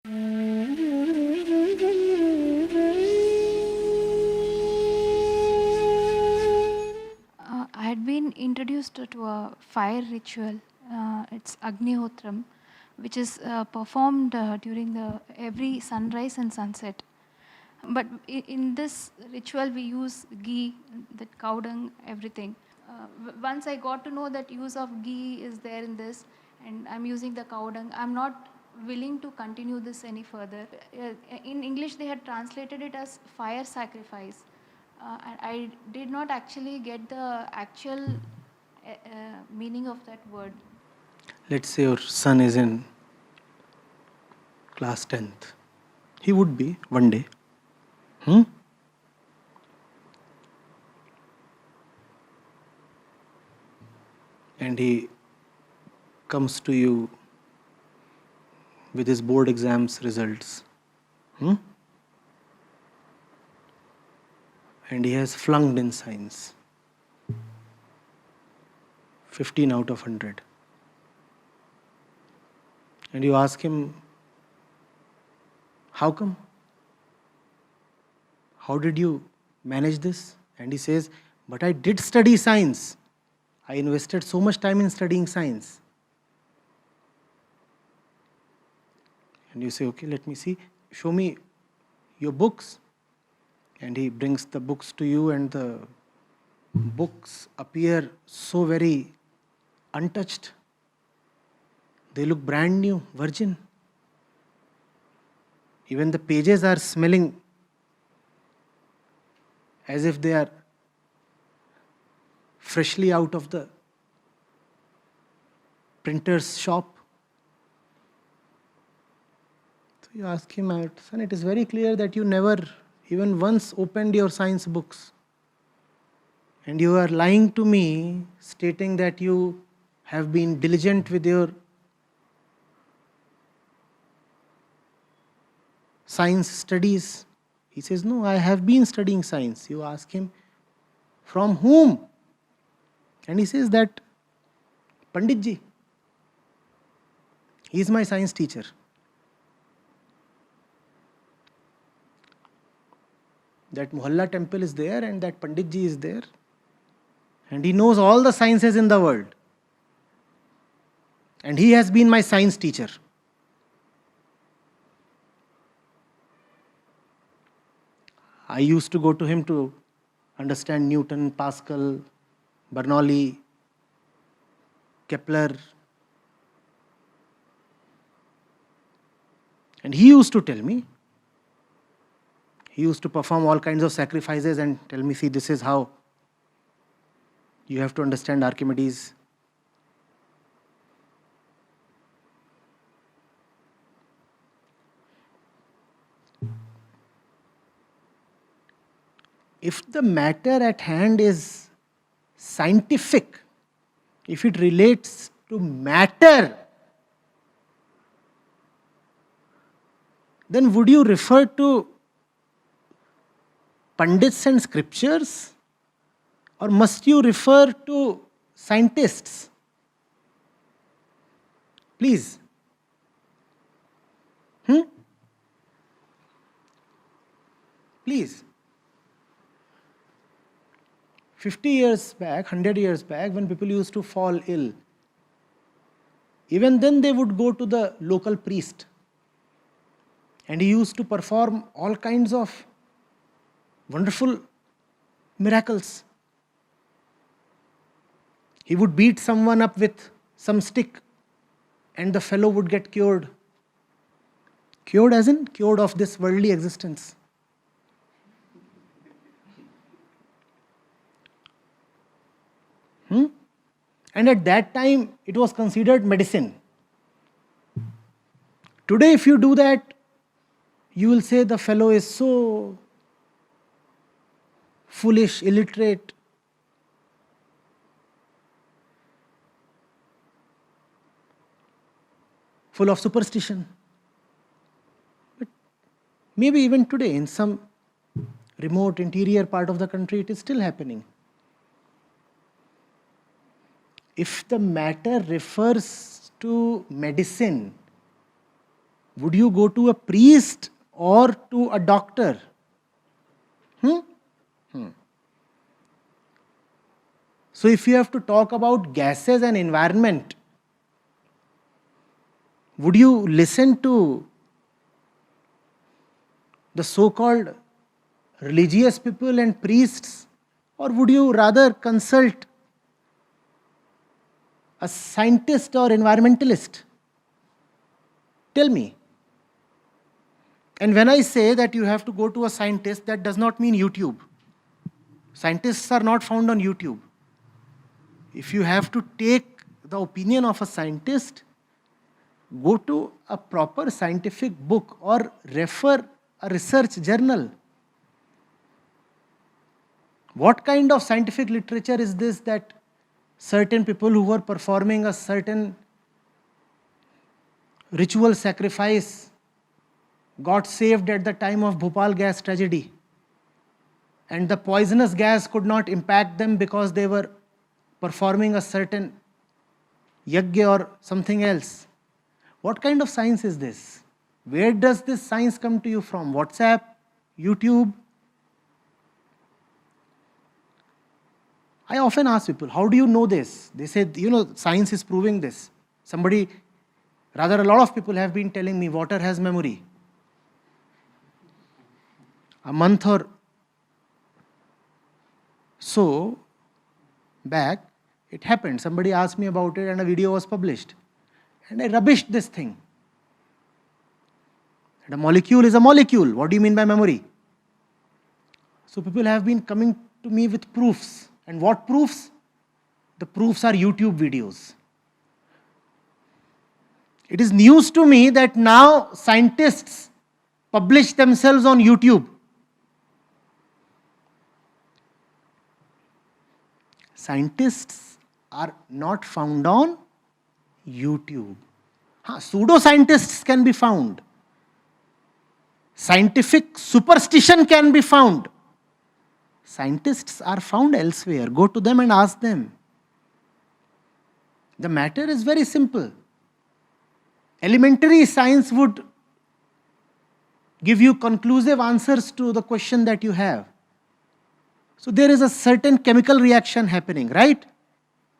I had been introduced to a fire ritual. It's Agnihotram, which is performed during the every sunrise and sunset. But in this ritual, we use ghee, that cow dung, everything. Once I got to know that use of ghee is there in this, and I'm using the cow dung, I'm not willing to continue this any further. In English, they had translated it as fire sacrifice. And I did not actually get the actual meaning of that word. Let's say your son is in class 10th. He would be one day. And he comes to you with his board exams results. And he has flunked in science. 15 out of 100. And you ask him, how come? How did you manage this? And he says, but I did study science. I invested so much time in studying science. And you say, okay, let me see. Show me your books. And he brings the books to you, and the books appear so very untouched. They look brand new, virgin. Even the pages are smelling as if they are freshly out of the printer's shop. So you ask him out, son, it is very clear that you never even once opened your science books. And you are lying to me, stating that you have been diligent with your science studies. He says, no, I have been studying science. You ask him, from whom? And he says that Panditji, he is my science teacher. That Mohalla temple is there, and that Panditji is there. And he knows all the sciences in the world. And he has been my science teacher. I used to go to him to understand Newton, Pascal, Bernoulli, Kepler. And he used to tell me, he used to perform all kinds of sacrifices and tell me, see, this is how you have to understand Archimedes. If the matter at hand is scientific, if it relates to matter, then would you refer to Pandits and scriptures, or must you refer to scientists? Please. Please. 50 years back, 100 years back, when people used to fall ill, even then they would go to the local priest. And he used to perform all kinds of wonderful miracles. He would beat someone up with some stick, and the fellow would get cured. Cured as in cured of this worldly existence. And at that time, it was considered medicine. Today, if you do that, you will say the fellow is so foolish, illiterate. Full of superstition. But maybe even today, in some remote interior part of the country, it is still happening. If the matter refers to medicine, Would you go to a priest or to a doctor? So if you have to talk about gases and environment, would you listen to the so-called religious people and priests, or would you rather consult a scientist or environmentalist? Tell me. And when I say that you have to go to a scientist, that does not mean YouTube. Scientists are not found on YouTube. If you have to take the opinion of a scientist, go to a proper scientific book or refer a research journal. What kind of scientific literature is this that certain people who were performing a certain ritual sacrifice got saved at the time of Bhopal gas tragedy, and the poisonous gas could not impact them because they were performing a certain yajna or something else? What kind of science is this? Where does this science come to you from? WhatsApp? YouTube? I often ask people, how do you know this? They say, science is proving this. A lot of people have been telling me water has memory. A month or so back, it happened. Somebody asked me about it and a video was published. And I rubbished this thing. And a molecule is a molecule. What do you mean by memory? So people have been coming to me with proofs. And what proofs? The proofs are YouTube videos. It is news to me that now scientists publish themselves on YouTube. Scientists are not found on YouTube. Pseudo-scientists can be found. Scientific superstition can be found. Scientists are found elsewhere. Go to them and ask them. The matter is very simple. Elementary science would give you conclusive answers to the question that you have. So there is a certain chemical reaction happening, right?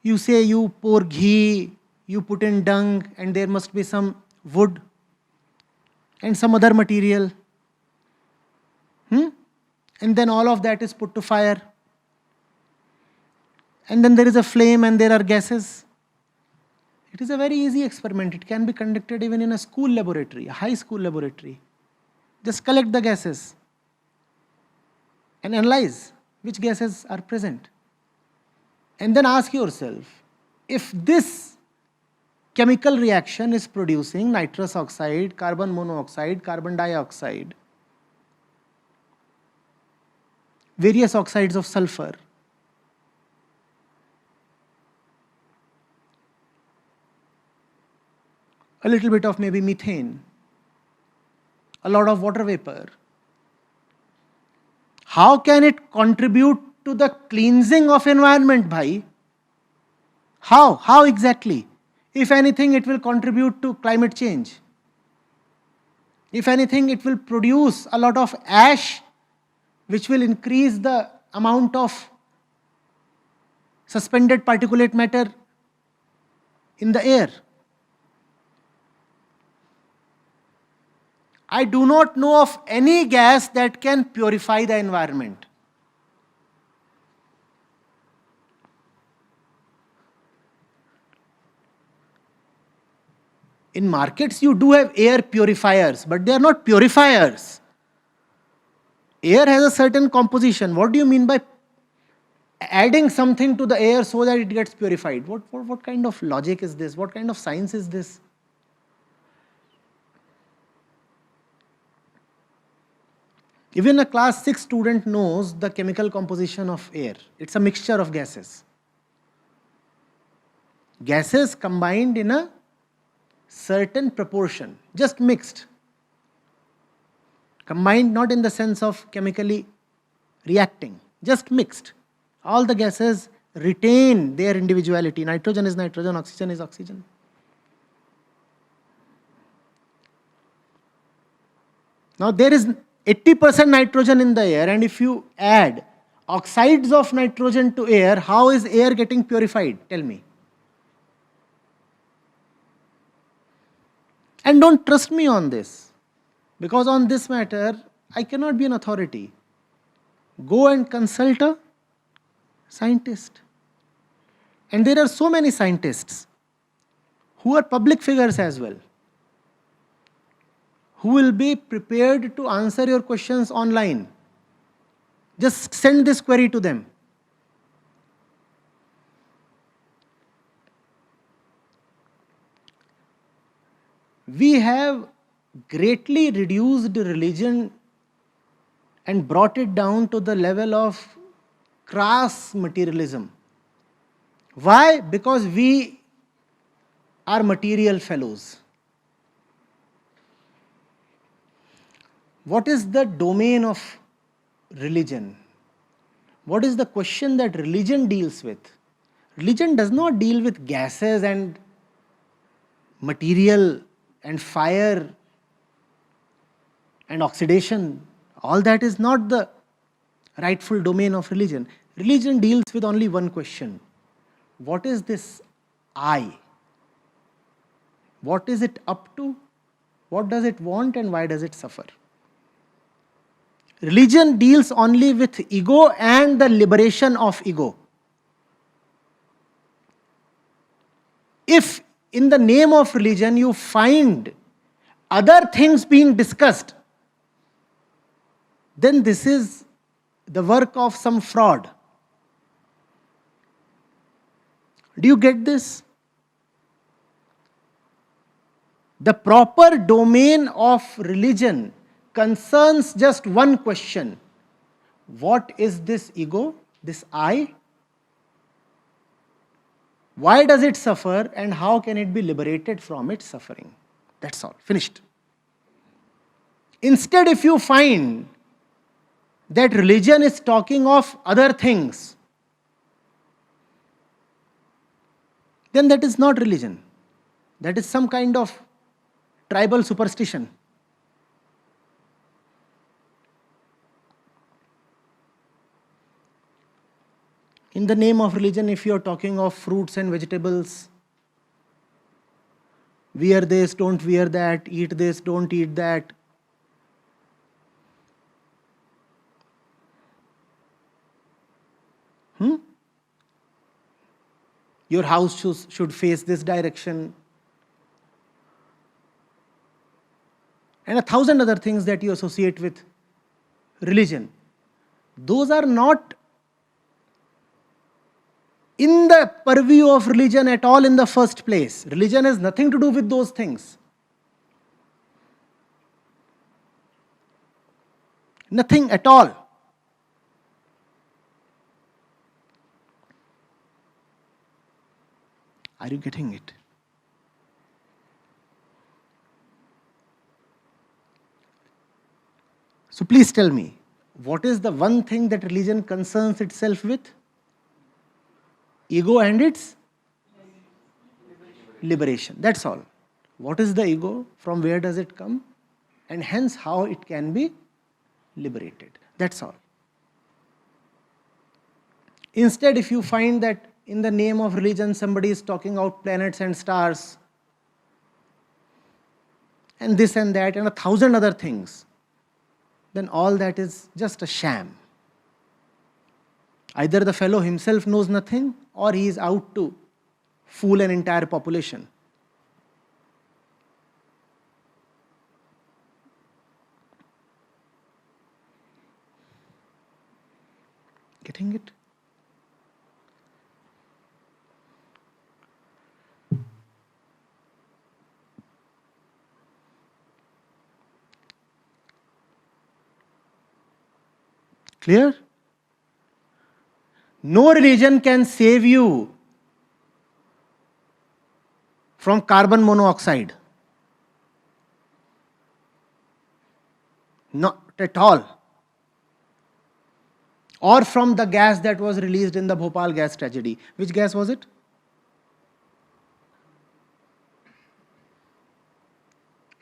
You say you pour ghee, you put in dung, and there must be some wood and some other material. And then all of that is put to fire. And then there is a flame and there are gases. It is a very easy experiment. It can be conducted even in a school laboratory, a high school laboratory. Just collect the gases and analyze which gases are present. And then ask yourself, if this chemical reaction is producing nitrous oxide, carbon monoxide, carbon dioxide, various oxides of sulfur, a little bit of maybe methane, a lot of water vapor, how can it contribute to the cleansing of environment, bhai? How? How exactly? If anything, it will contribute to climate change. If anything, it will produce a lot of ash, which will increase the amount of suspended particulate matter in the air. I do not know of any gas that can purify the environment. In markets, you do have air purifiers, but they are not purifiers. Air has a certain composition. What do you mean by adding something to the air so that it gets purified? What kind of logic is this? What kind of science is this? Even a class 6 student knows the chemical composition of air. It's a mixture of gases. Gases combined in a certain proportion, just mixed. Combined not in the sense of chemically reacting, just mixed. All the gases retain their individuality. Nitrogen is nitrogen, oxygen is oxygen. Now there is 80% nitrogen in the air, and if you add oxides of nitrogen to air, how is air getting purified? Tell me. And don't trust me on this, because on this matter, I cannot be an authority. Go and consult a scientist. And there are so many scientists who are public figures as well, who will be prepared to answer your questions online. Just send this query to them. We have greatly reduced religion and brought it down to the level of crass materialism. Why? Because we are material fellows. What is the domain of religion? What is the question that religion deals with? Religion does not deal with gases and material and fire and oxidation. All that is not the rightful domain of religion. Religion deals with only one question. What is this I? What is it up to? What does it want and why does it suffer? Religion deals only with ego and the liberation of ego. If in the name of religion you find other things being discussed, then this is the work of some fraud. Do you get this? The proper domain of religion concerns just one question. What is this ego, this I? Why does it suffer and how can it be liberated from its suffering? That's all. Finished. Instead, if you find that religion is talking of other things, then that is not religion. That is some kind of tribal superstition. In the name of religion, if you are talking of fruits and vegetables, wear this, don't wear that, eat this, don't eat that. Your house should face this direction. And 1,000 other things that you associate with religion. Those are not in the purview of religion at all in the first place. Religion has nothing to do with those things. Nothing at all. Are you getting it? So please tell me, what is the one thing that religion concerns itself with? Ego and its liberation. That's all. What is the ego? From where does it come? And hence how it can be liberated. That's all. Instead, if you find that in the name of religion somebody is talking about planets and stars and this and that and 1,000 other things, then all that is just a sham. Either the fellow himself knows nothing or he is out to fool an entire population. Getting it? Clear? No religion can save you from carbon monoxide. Not at all. Or from the gas that was released in the Bhopal gas tragedy. Which gas was it?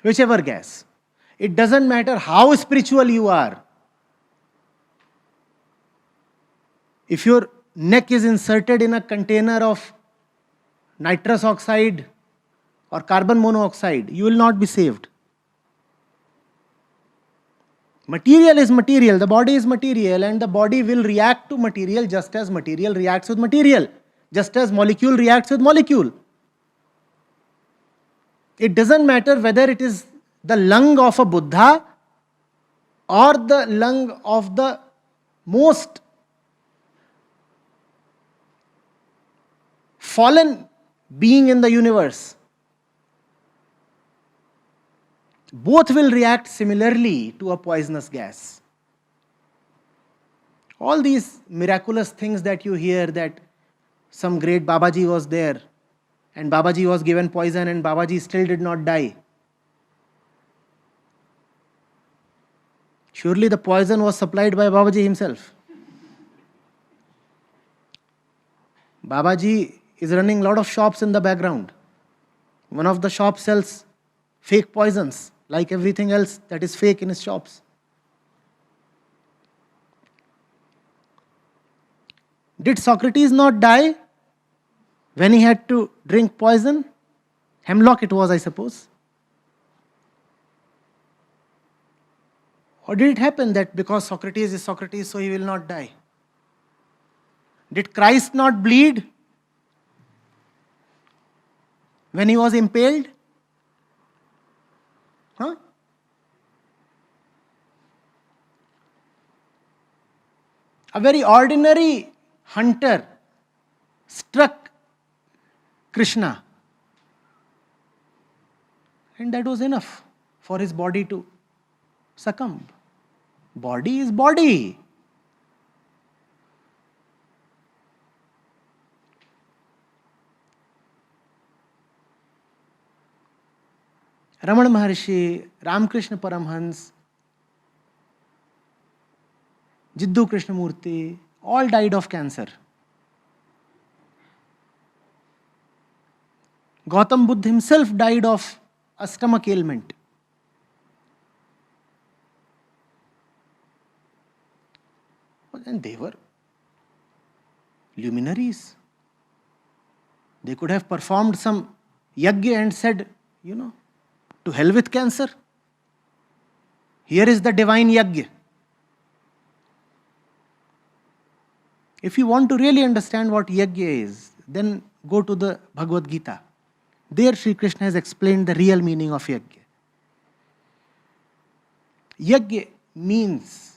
Whichever gas. It doesn't matter how spiritual you are. If your neck is inserted in a container of nitrous oxide or carbon monoxide, you will not be saved. Material is material, the body is material, and the body will react to material just as material reacts with material, just as molecule reacts with molecule. It doesn't matter whether it is the lung of a Buddha or the lung of the most fallen being in the universe. Both will react similarly to a poisonous gas. All these miraculous things that you hear, that some great Babaji was there and Babaji was given poison and Babaji still did not die. Surely the poison was supplied by Babaji himself. Babaji is running a lot of shops in the background. One of the shops sells fake poisons, like everything else that is fake in his shops. Did Socrates not die when he had to drink poison? Hemlock it was, I suppose. Or did it happen that because Socrates is Socrates, so he will not die? Did Christ not bleed when he was impaled? Huh? A very ordinary hunter struck Krishna, and that was enough for his body to succumb. Body is body. Ramana Maharshi, Ramakrishna Paramhans, Jiddu Krishnamurti, all died of cancer. Gautam Buddha himself died of a stomach ailment. And they were luminaries. They could have performed some yajna and said, to hell with cancer. Here is the divine yajna. If you want to really understand what yajna is, then go to the Bhagavad Gita. There Sri Krishna has explained the real meaning of yajna. Yajna means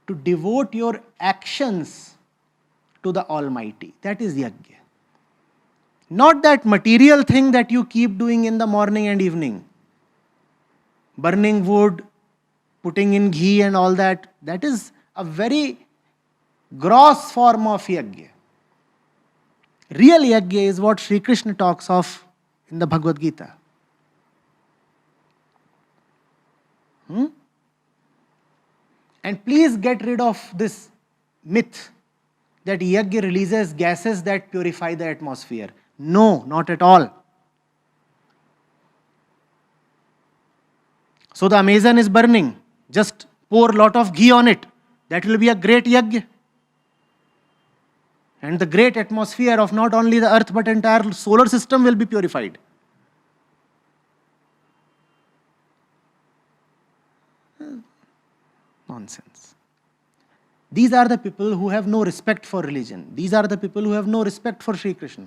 to devote your actions to the Almighty. That is yajna. Not that material thing that you keep doing in the morning and evening. Burning wood, putting in ghee and all that. That is a very gross form of yajna. Real yajna is what Sri Krishna talks of in the Bhagavad Gita. And please get rid of this myth that yajna releases gases that purify the atmosphere. No, not at all. So the Amazon is burning. Just pour a lot of ghee on it. That will be a great yajna. And the great atmosphere of not only the earth but entire solar system will be purified. Nonsense. These are the people who have no respect for religion. These are the people who have no respect for Sri Krishna.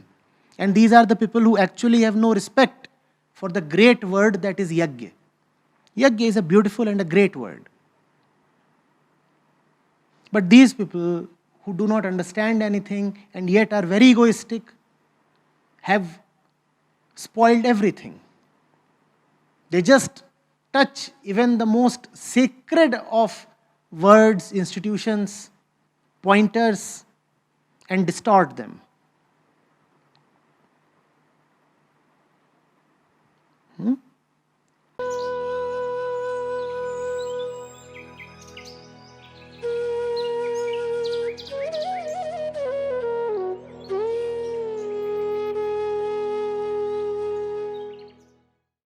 And these are the people who actually have no respect for the great word that is yajna. Yajna is a beautiful and a great word. But these people who do not understand anything and yet are very egoistic have spoiled everything. They just touch even the most sacred of words, institutions, pointers, and distort them.